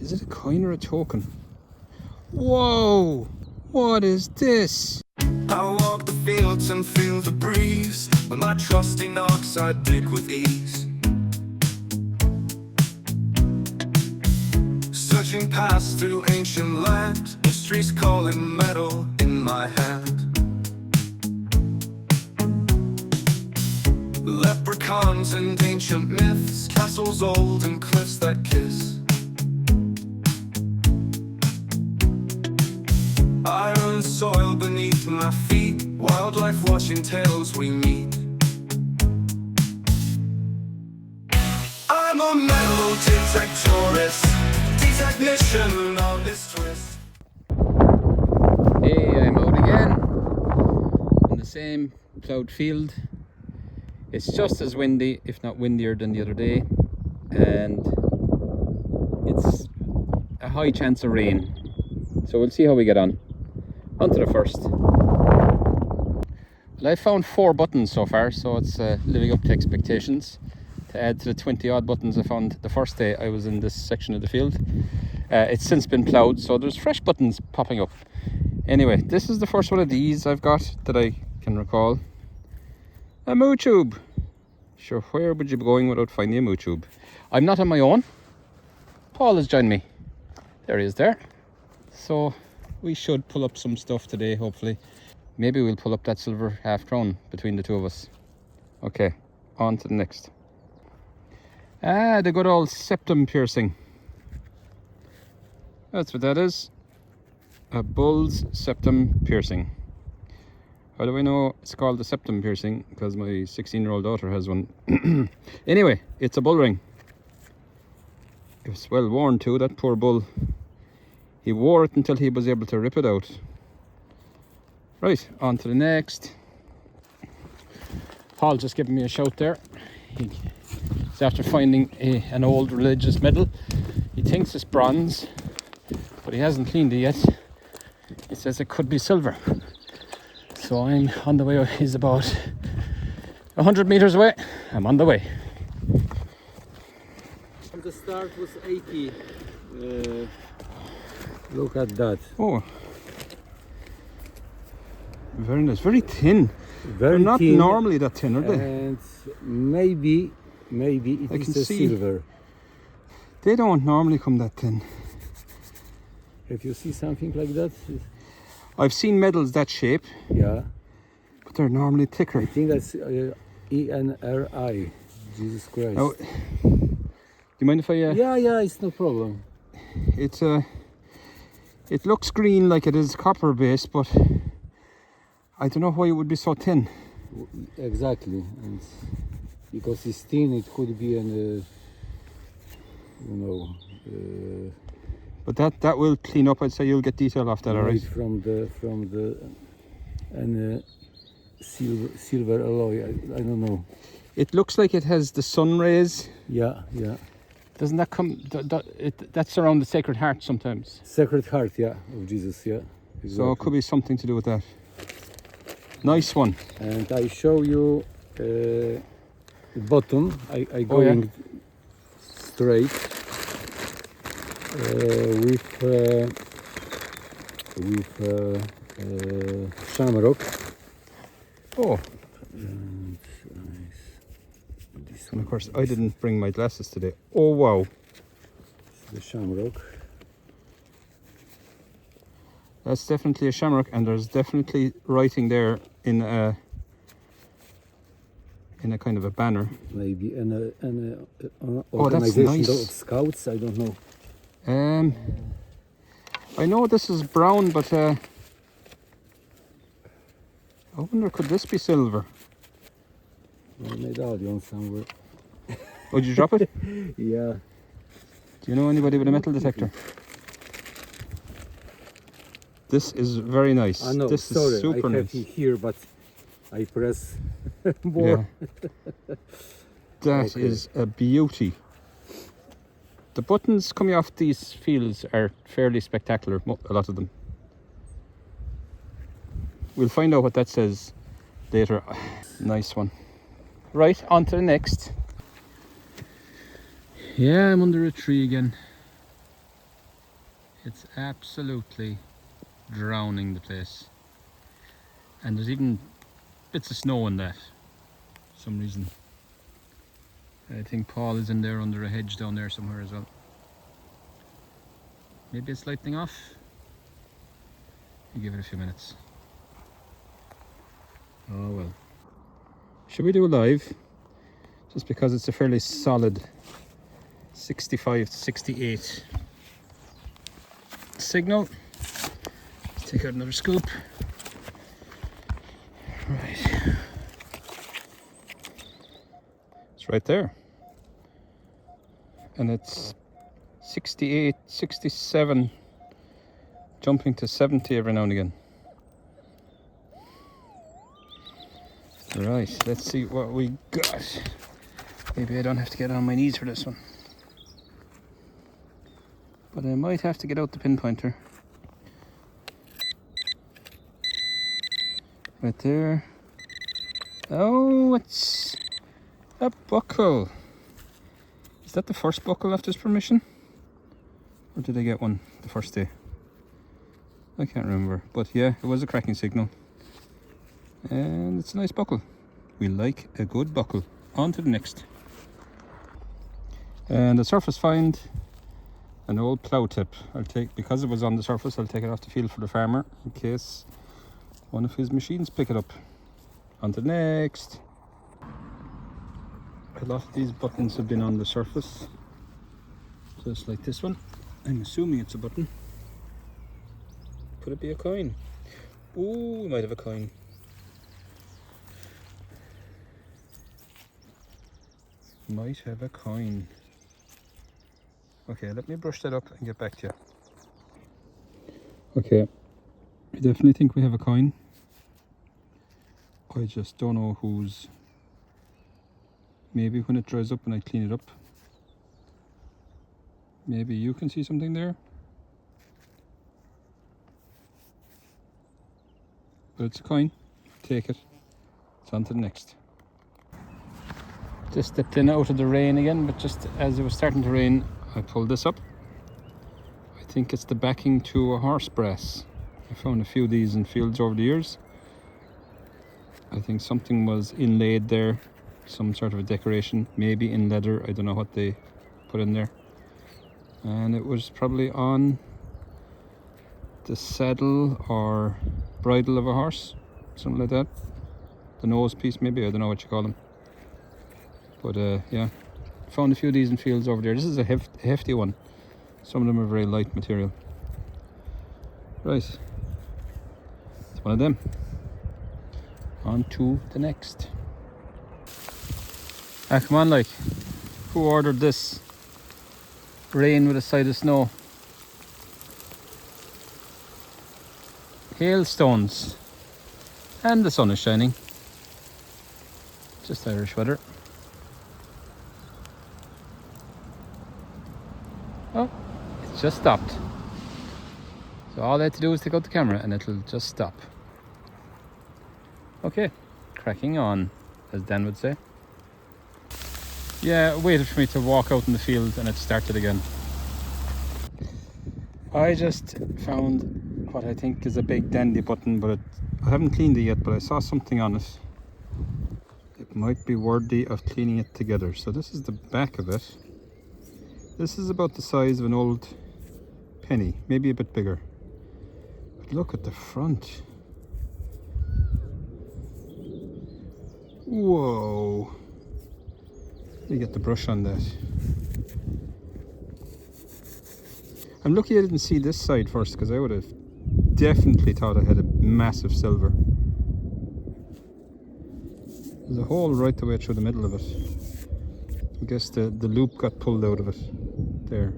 Is it a coin or a token? Whoa! What is this? I walk the fields and feel the breeze. When my trusty knocks I dig with ease. Searching past through ancient land, mysteries calling metal in my hand. Leprechauns and ancient myths, castles old and cliffs that kiss. Iron soil beneath my feet, wildlife watching tales we meet. I'm a metal detectorist, detechnician of this twist. Hey, I'm out again on the same ploughed field. It's just as windy, if not windier than the other day, and it's a high chance of rain. So we'll see how we get on. On to the first. Well, I found 4 buttons so far, so it's living up to expectations. To add to the 20 odd buttons I found the first day I was in this section of the field. It's since been ploughed, so there's fresh buttons popping up. Anyway, this is the first one of these I've got that I can recall. A moo tube. Sure, where would you be going without finding a moo tube? I'm not on my own. Paul has joined me. There he is there. So we should pull up some stuff today, hopefully. Maybe we'll pull up that silver half crown between the two of us. Okay, on to the next. Ah, the good old septum piercing. That's what that is. A bull's septum piercing. How do I know it's called a septum piercing? Because my 16-year-old daughter has one. Anyway, it's a bull ring. It was well worn too, that poor bull. He wore it until he was able to rip it out. Right, on to the next. Paul just giving me a shout there. He's after finding an old religious medal. He thinks it's bronze, but he hasn't cleaned it yet. He says it could be silver. So I'm on the way. He's about 100 meters away. I'm on the way. The start was 80. Look at that. Oh, very nice. Very thin. Very They're not thin, normally that thin, are they? and maybe it I is can a see. silver. They don't normally come that thin. If you see something like that, I've seen medals that shape, yeah, but they're normally I thicker. think that's ENRI. Jesus Christ. Now, do you mind if I? Yeah, it's no problem. It's it looks green like it is copper based, but I don't know why it would be so thin. Exactly, and because it's thin, it could be an, But that will clean up. I'd say you'll get detail off that, all right? made from the and silver alloy. I don't know. It looks like it has the sun rays. Yeah. Doesn't that come? That's around the Sacred Heart sometimes. Sacred Heart, yeah, of Jesus, yeah. Exactly. So it could be something to do with that. Nice one. And I show you the bottom. I Oh, going straight with shamrock. Oh, And this and one of course I didn't bring my glasses today. Oh wow, is the shamrock. that's definitely a shamrock, and there's definitely writing there in a kind of a banner. Maybe an Oh, that's organization nice. of scouts. I don't know. I know this is brown, but I wonder, could this be silver? A medallion somewhere. Oh, did you drop it? Yeah. Do you know anybody with a metal detector? This is very nice. I know. This Sorry, is super I have nice. it here, but I press more. Yeah. That Okay. is a beauty. The buttons coming off these fields are fairly spectacular, a lot of them. We'll find out what that says later. Nice one. Right, on to the next. Yeah, I'm under a tree again. It's absolutely drowning the place. And there's even bits of snow in that for some reason. I think Paul is in there under a hedge down there somewhere as well. Maybe it's lightening off. You give it a few minutes. Oh well. Should we do a live? Just because it's a fairly solid 65 to 68 signal. Let's take out another scoop. Right. It's right there. And it's 68, 67, jumping to 70 every now and again. Right, let's see what we got. Maybe I don't have to get on my knees for this one. But I might have to get out the pinpointer. Right there. Oh, it's a buckle. Is that the first buckle after his permission? Or did I get one the first day? I can't remember. But yeah, it was a cracking signal. And it's a nice buckle. We like a good buckle. On to the next. And the surface find, an old plough tip. I'll take, because it was on the surface, I'll take it off the field for the farmer in case one of his machines pick it up. On to the next. A lot of these buttons have been on the surface, just like this one. I'm assuming it's a button. Could it be a coin? Ooh, we might have a coin. Might have a coin. Okay, let me brush that up and get back to you. Okay, I definitely think we have a coin. I just don't know whose. Maybe when it dries up and I clean it up. Maybe you can see something there. But it's a coin. Take it. It's on to the next. Just stepped in out of the rain again, but just as it was starting to rain, I pulled this up. I think it's the backing to a horse brass. I found a few of these in fields over the years. I think something was inlaid there, some sort of a decoration, maybe in leather. I don't know what they put in there. And it was probably on the saddle or bridle of a horse, something like that. The nose piece maybe, I don't know what you call them. But yeah, found a few of these in fields over there. This is a hefty one. Some of them are very light material. Right, it's one of them. On to the next. Ah, come on, like, who ordered this? Rain with a side of snow. Hailstones. And the sun is shining. Just Irish weather. Oh, it's just stopped. So all I had to do was take out the camera and it'll just stop. Okay, cracking on, as Dan would say. Yeah, it waited for me to walk out in the field and it started again. I just found what I think is a big dandy button, but I haven't cleaned it yet, but I saw something on it. It might be worthy of cleaning it together. So this is the back of it. This is about the size of an old penny, maybe a bit bigger. But look at the front. Whoa. Let me get the brush on that. I'm lucky I didn't see this side first, because I would have definitely thought I had a massive silver. There's a hole right the way through the middle of it. I guess the loop got pulled out of it. There.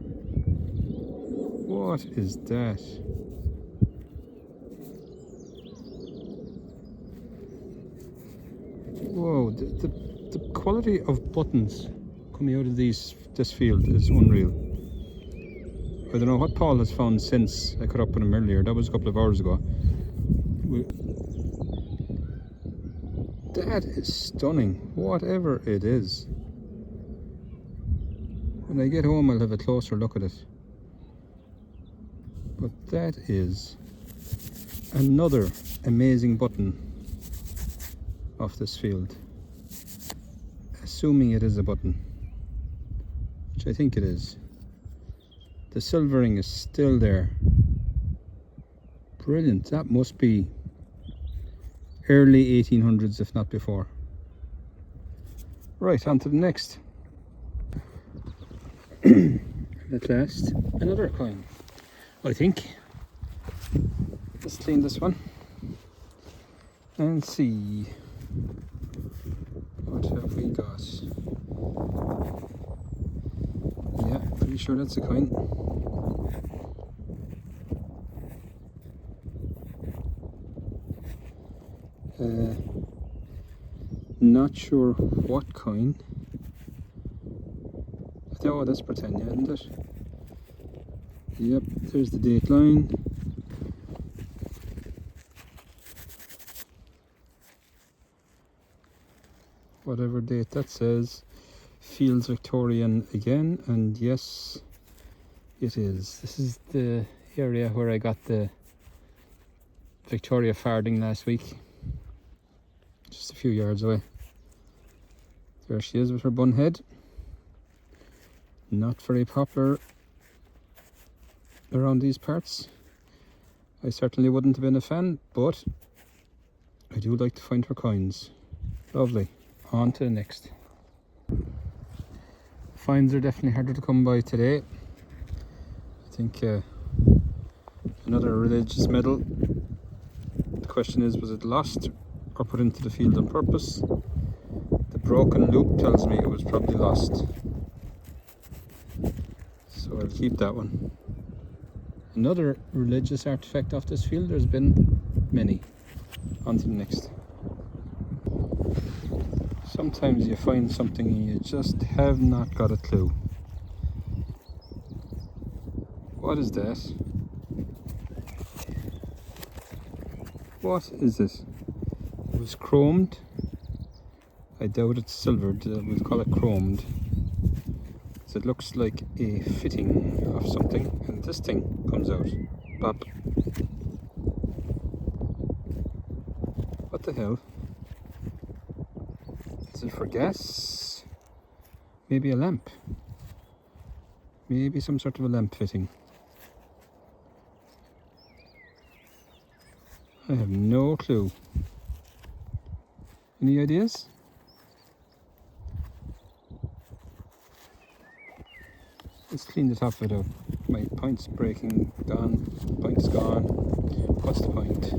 What is that? Whoa, the quality of buttons coming out of this field is unreal. I don't know what Paul has found since I caught up with him earlier. That was a couple of hours ago. That is stunning, whatever it is. When I get home, I'll have a closer look at it. But that is another amazing button off this field. Assuming it is a button, which I think it is. The silvering is still there. Brilliant. That must be early 1800s, if not before. Right, on to the next. At last, another coin, I think. Let's clean this one and see what have we got. Yeah, pretty sure that's a coin. Not sure what coin. Oh, that's Britannia, isn't it? Yep, there's the date line. Whatever date that says, feels Victorian again, and yes, it is. This is the area where I got the Victoria farthing last week, just a few yards away. There she is with her bun head. Not very popular around these parts. I certainly wouldn't have been a fan, but I do like to find her coins. Lovely. On to the next. Finds are definitely harder to come by today. I think another religious medal. The question is, was it lost or put into the field on purpose? The broken loop tells me it was probably lost. So I'll keep that one. Another religious artifact off this field. There's been many. On to the next. Sometimes you find something and you just have not got a clue. What is that? What is this? It was chromed. I doubt it's silvered. We'll call it chromed. So it looks like a fitting of something, and this thing comes out. Pop. What the hell? Is it for gas? Maybe a lamp. Maybe some sort of a lamp fitting. I have no clue. Any ideas? Let's clean the top of it out. My point's breaking, gone, point's gone. What's the point?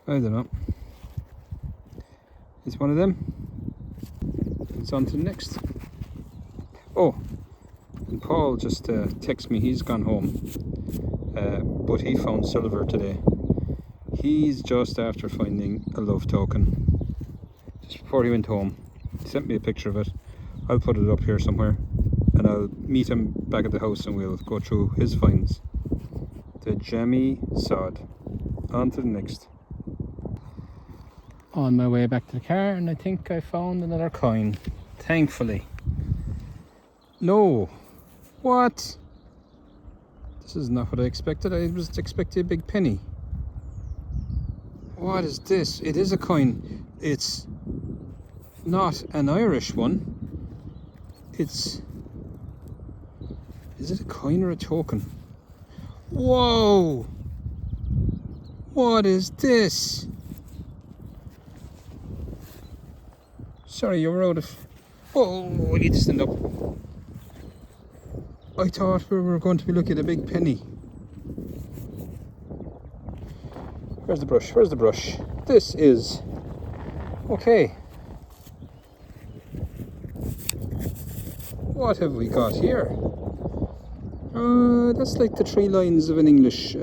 I don't know. It's one of them. It's on to the next. Oh, and Paul just texted me, he's gone home. But he found silver today. He's just after finding a love token. Just before he went home. He sent me a picture of it. I'll put it up here somewhere, and I'll meet him back at the house and we'll go through his finds. The jammy sod. On to the next. On my way back to the car, and I think I found another coin. Thankfully. No. What? This is not what I expected. I was expecting a big penny. What is this? It is a coin. It's not an Irish one. Is it a coin or a token? Whoa! What is this? Sorry, you're out of... Oh, we need to stand up. I thought we were going to be looking at a big penny. Where's the brush? Where's the brush? This is... Okay. What have we got here? That's like the three lines of an English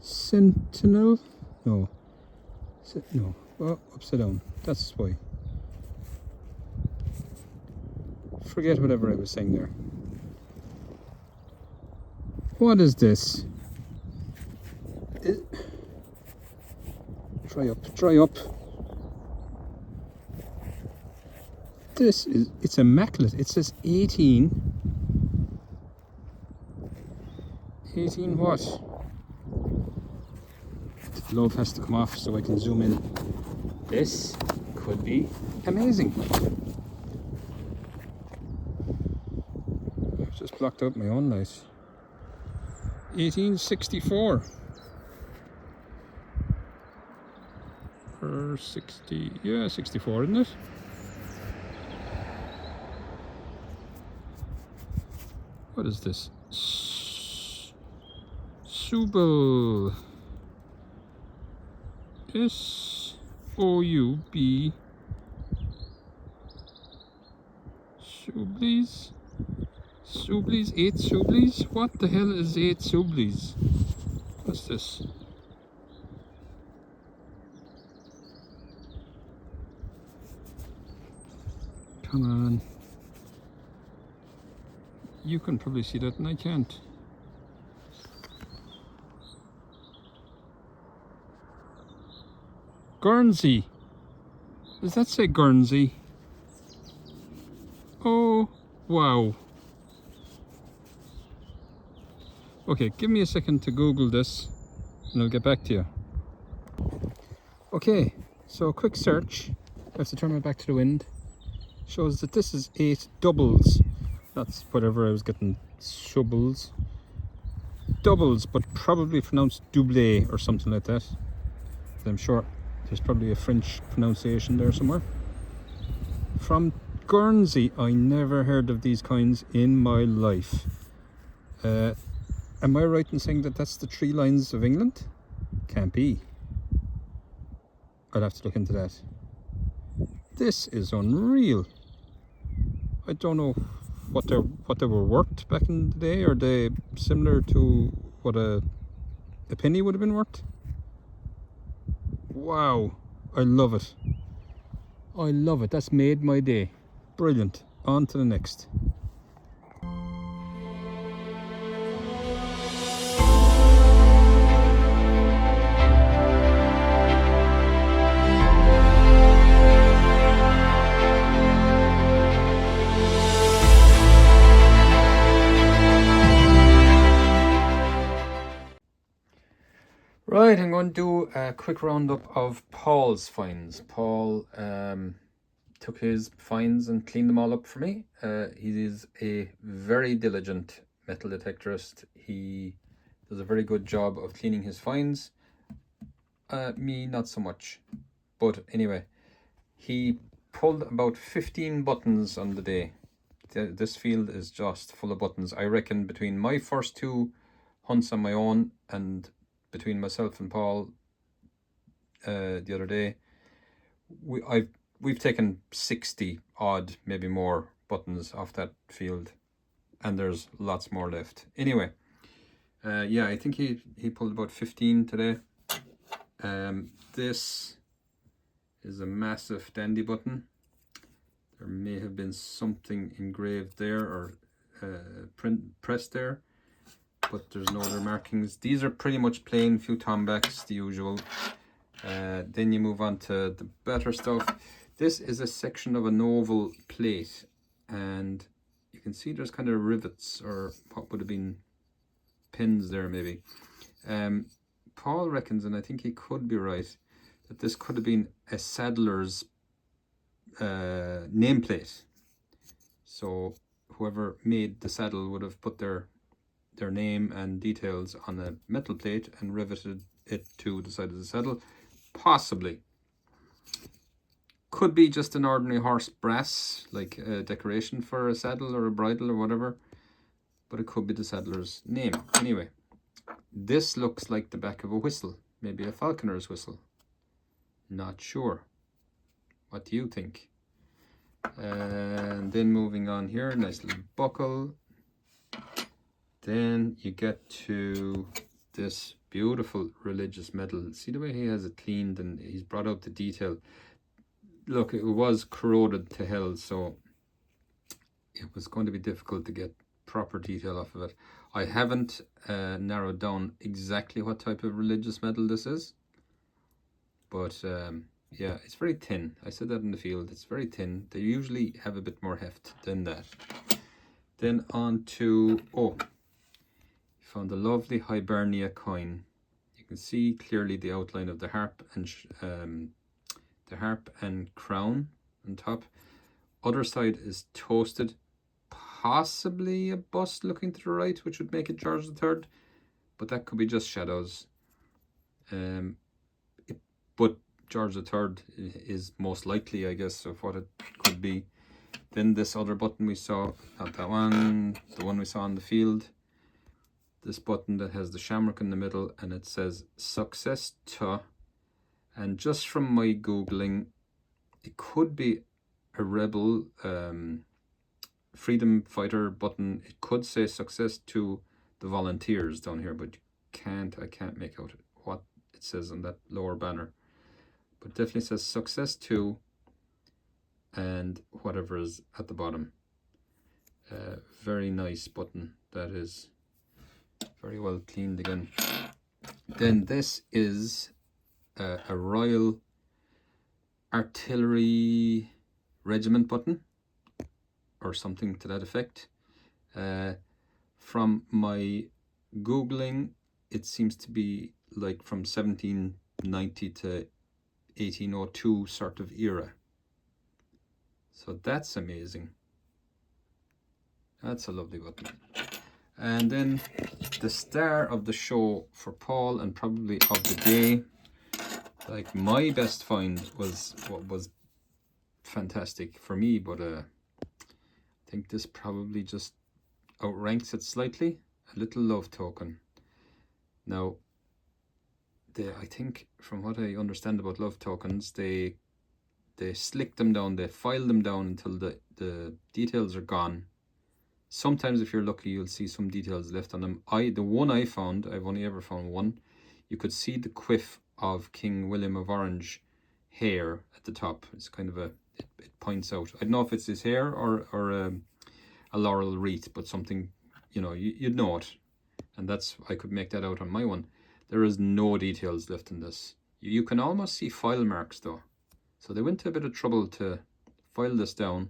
sentinel? No. No. Oh, upside down. That's why. Forget whatever I was saying there. What is this? Dry up, dry up. it's immaculate. It says 18 what? The glove has to come off so I can zoom in. This could be amazing. I've just blocked out my own light. 1864 or 60, yeah, 64, isn't it? What is this? Soubel. S-O-U-B. Soublis. Soublis, 8 Soublis? What the hell is 8 Soublis? What's this? Come on. You can probably see that and I can't. Guernsey. Does that say Guernsey? Oh, wow. Okay, give me a second to Google this and I'll get back to you. Okay, so a quick search. I have to turn my back to the wind. Shows that this is 8 doubles. That's whatever I was getting, shovels. Doubles, but probably pronounced double or something like that. I'm sure there's probably a French pronunciation there somewhere. From Guernsey. I never heard of these coins in my life. Am I right in saying that that's the 3 lines of England? Can't be. I'll have to look into that. This is unreal. I don't know what they were worth back in the day. Are they similar to what a penny would have been worth? Wow, I love it. I love it. That's made my day. Brilliant. On to the next. Right, I'm going to do a quick roundup of Paul's finds. Paul took his finds and cleaned them all up for me. He is a very diligent metal detectorist. He does a very good job of cleaning his finds. Me, not so much. But anyway, he pulled about 15 buttons on the day. This field is just full of buttons. I reckon between my first 2 hunts on my own and between myself and Paul the other day, we've taken 60 odd, maybe more buttons off that field, and there's lots more left. Anyway, yeah, I think he pulled about 15 today. This is a massive dandy button. There may have been something engraved there or pressed there, but there's no other markings. These are pretty much plain, few tombacks, the usual. Then you move on to the better stuff. This is a section of an oval plate, and you can see there's kind of rivets, or what would have been pins there maybe. Paul reckons, and I think he could be right, that this could have been a saddler's nameplate. So whoever made the saddle would have put their name and details on a metal plate and riveted it to the side of the saddle. Possibly. Could be just an ordinary horse brass, like a decoration for a saddle or a bridle or whatever, but it could be the saddler's name. Anyway, this looks like the back of a whistle, maybe a falconer's whistle. Not sure. What do you think? And then moving on here, nice little buckle. Then you get to this beautiful religious medal. See the way he has it cleaned, and he's brought out the detail. Look, it was corroded to hell, so it was going to be difficult to get proper detail off of it. I haven't narrowed down exactly what type of religious medal this is, but Yeah, it's very thin. I said that in the field. It's very thin. They usually have a bit more heft than that. Then on to, oh, found a lovely Hibernia coin. You can see clearly the outline of the harp and crown on top. Other side is toasted, possibly a bust looking to the right, which would make it George III, but that could be just shadows. But George III is most likely, I guess, of what it could be. Then this other button we saw, not that one, the one we saw on the field. This button that has the shamrock in the middle, and it says success to. And just from my Googling, it could be a rebel freedom fighter button. It could say success to the volunteers down here, but I can't make out what it says on that lower banner. But definitely says success to and whatever is at the bottom. Very nice button. That is very well cleaned again. Then this is a Royal Artillery Regiment button or something to that effect. From my Googling, it seems to be like from 1790 to 1802 sort of era. So that's amazing. That's a lovely button. And then the star of the show for Paul, and probably of the day, like my best find was what was fantastic for me, but I think this probably just outranks it slightly. A little love token. Now, I think from what I understand about love tokens, they slick them down, they file them down until the details are gone. Sometimes if you're lucky, you'll see some details left on them. The one I found, I've only ever found one, you could see the quiff of King William of Orange hair at the top. It's kind of it points out. I don't know if it's his hair or a laurel wreath, but something, you'd know it. And I could make that out on my one. There is no details left in this. You can almost see file marks though. So they went to a bit of trouble to file this down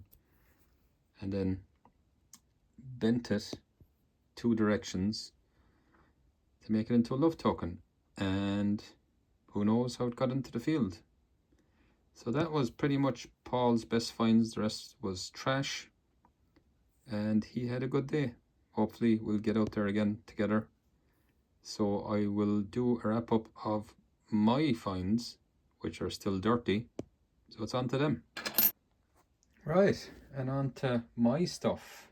and then bent it 2 directions to make it into a love token. And who knows how it got into the field. So that was pretty much Paul's best finds. The rest was trash. And he had a good day. Hopefully we'll get out there again together. So I will do a wrap up of my finds, which are still dirty. So it's on to them. Right, and on to my stuff.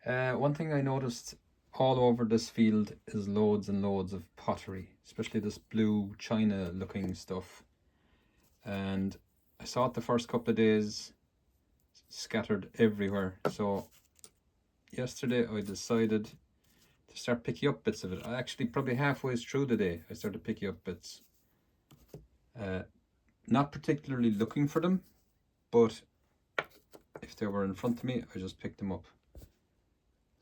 One thing I noticed all over this field is loads and loads of pottery, especially this blue china looking stuff. And I saw it the first couple of days scattered everywhere. So yesterday I decided to start picking up bits of it. I actually probably halfway through the day I started picking up bits. Not particularly looking for them, but if they were in front of me, I just picked them up.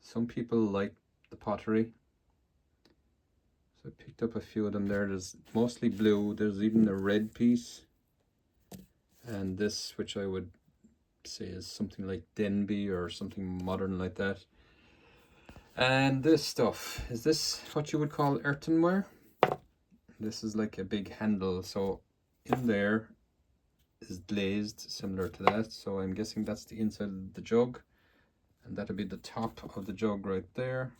Some people like the pottery, so I picked up a few of them there. There's mostly blue. There's even a red piece, and this, which I would say is something like Denby or something modern like that. And this stuff, is this what you would call earthenware? This is like a big handle, so in there is glazed, similar to that. So I'm guessing that's the inside of the jug, and that'll be the top of the jug right there,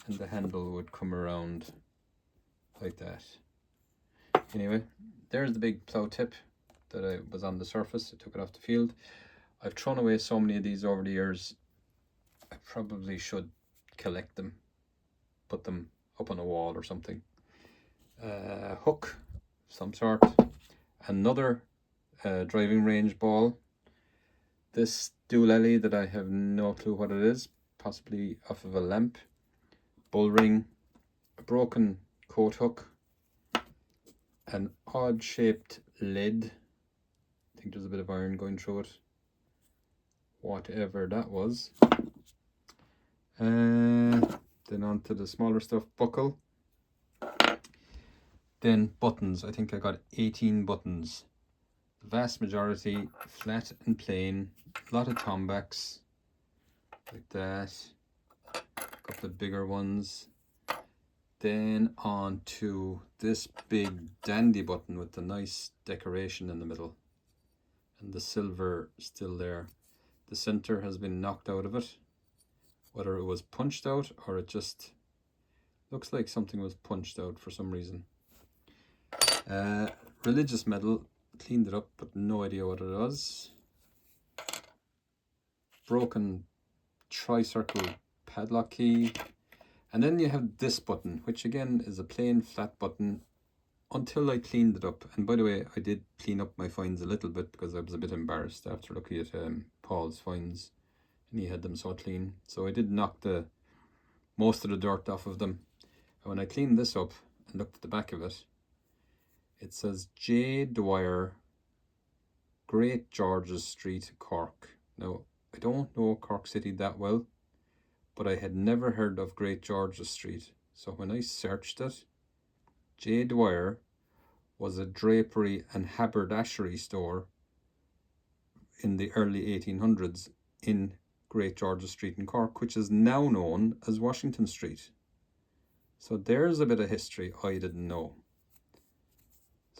and the handle would come around like that. Anyway, there's the big plow tip that was on the surface. I took it off the field. I've thrown away so many of these over the years. I probably should collect them, put them up on a wall or something. Hook some sort. Another driving range ball. This jewellery that I have no clue what it is, possibly off of a lamp. Bull ring, a broken coat hook, an odd shaped lid. I think there's a bit of iron going through it. Whatever that was. Then on to the smaller stuff, buckle. Then buttons. I think I got 18 buttons. The vast majority flat and plain. A lot of tombacks like that. A couple of bigger ones. Then on to this big dandy button with the nice decoration in the middle. And the silver still there. The center has been knocked out of it. Whether it was punched out or it just looks like something was punched out for some reason. Religious medal, cleaned it up, but no idea what it was. Broken tricircle padlock key. And then you have this button, which again is a plain flat button until I cleaned it up. And by the way, I did clean up my finds a little bit because I was a bit embarrassed after looking at Paul's finds, and he had them so clean. So I did knock most of the dirt off of them. And when I cleaned this up and looked at the back of it, it says J. Dwyer, Great George's Street, Cork. Now, I don't know Cork City that well, but I had never heard of Great George's Street. So when I searched it, J. Dwyer was a drapery and haberdashery store in the early 1800s in Great George's Street in Cork, which is now known as Washington Street. So there's a bit of history I didn't know.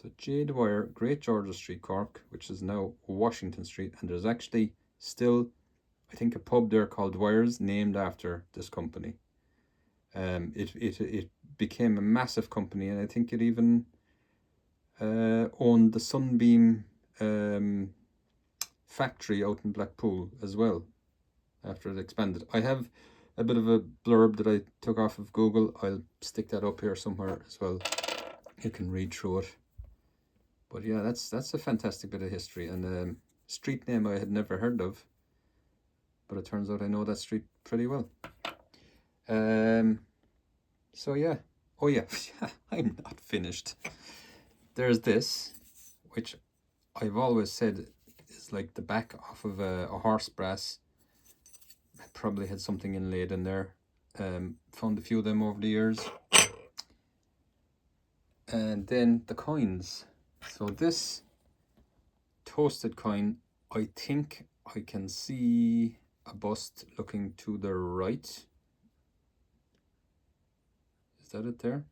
So J. Dwyer, Great George's Street, Cork, which is now Washington Street, and there's actually still, I think, a pub there called Dwyer's, named after this company. It became a massive company, and I think it even owned the Sunbeam factory out in Blackpool as well, after it expanded. I have a bit of a blurb that I took off of Google. I'll stick that up here somewhere as well. You can read through it. But yeah, that's a fantastic bit of history, and street name I had never heard of, but it turns out I know that street pretty well. So yeah, oh yeah, I'm not finished. There's this, which I've always said is like the back off of a horse brass. I probably had something inlaid in there. Found a few of them over the years. And then the coins. So this toasted coin, I think I can see a bust looking to the right. Is that it there?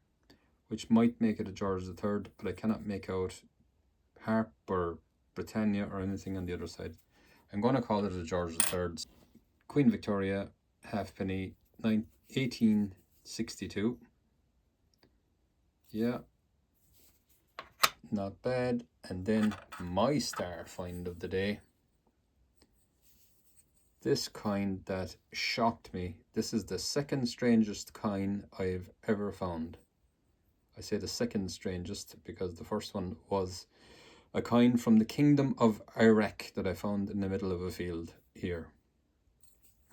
Which might make it a George III, but I cannot make out Harp or Britannia or anything on the other side. I'm going to call it a George III. Queen Victoria, halfpenny, 1862. Yeah. Not bad. And then my star find of the day. This coin that shocked me. This is the second strangest coin I've ever found. I say the second strangest because the first one was a coin from the Kingdom of Iraq that I found in the middle of a field here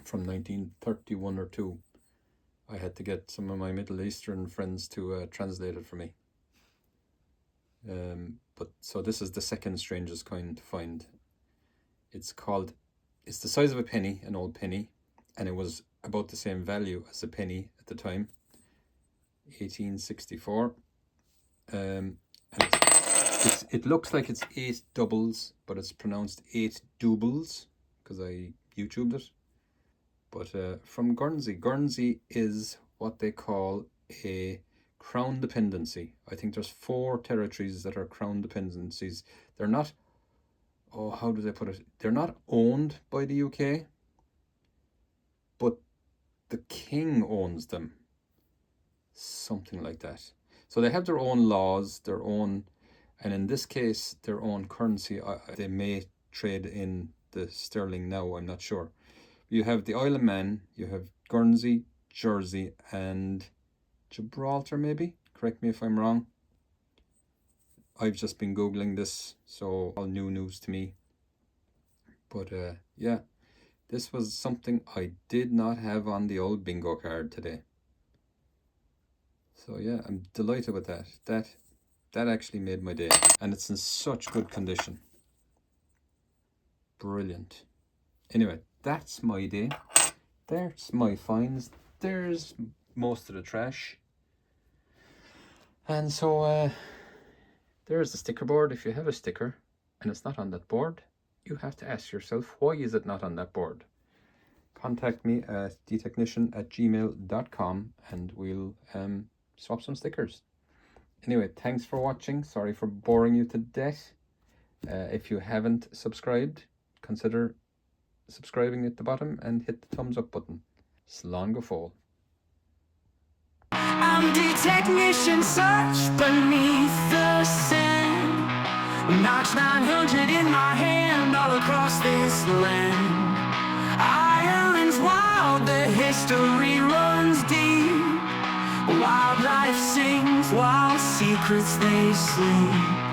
from 1931 or 2. I had to get some of my Middle Eastern friends to translate it for me. But so this is the second strangest coin to find. It's the size of a penny, an old penny, and it was about the same value as a penny at the time, 1864. And it looks like it's 8 doubles, but it's pronounced 8 doubles because I YouTubed it. But from Guernsey. Guernsey is what they call a crown dependency. I think there's 4 territories that are crown dependencies. They're not, how do they put it? They're not owned by the UK, but the king owns them. Something like that. So they have their own laws, their own, and in this case, their own currency. They may trade in the sterling now, I'm not sure. You have the Isle of Man, you have Guernsey, Jersey, and Gibraltar maybe? Correct me if I'm wrong. I've just been Googling this, so all new news to me. But yeah, this was something I did not have on the old bingo card today. So yeah, I'm delighted with that. That actually made my day. And it's in such good condition. Brilliant. Anyway, that's my day. There's my finds. There's most of the trash. And so there's the sticker board if you have a sticker. and it's not on that board, you have to ask yourself, why is it not on that board? Contact me at thetechnician@gmail.com and we'll swap some stickers. Anyway, thanks for watching. Sorry for boring you to death. If you haven't subscribed, consider subscribing at the bottom and hit the thumbs up button. Slán go fóill. I'm the technician, search beneath the sand. Notch 900 in my hand, all across this land. Ireland's wild, the history runs deep. Wildlife sings, wild secrets they sleep.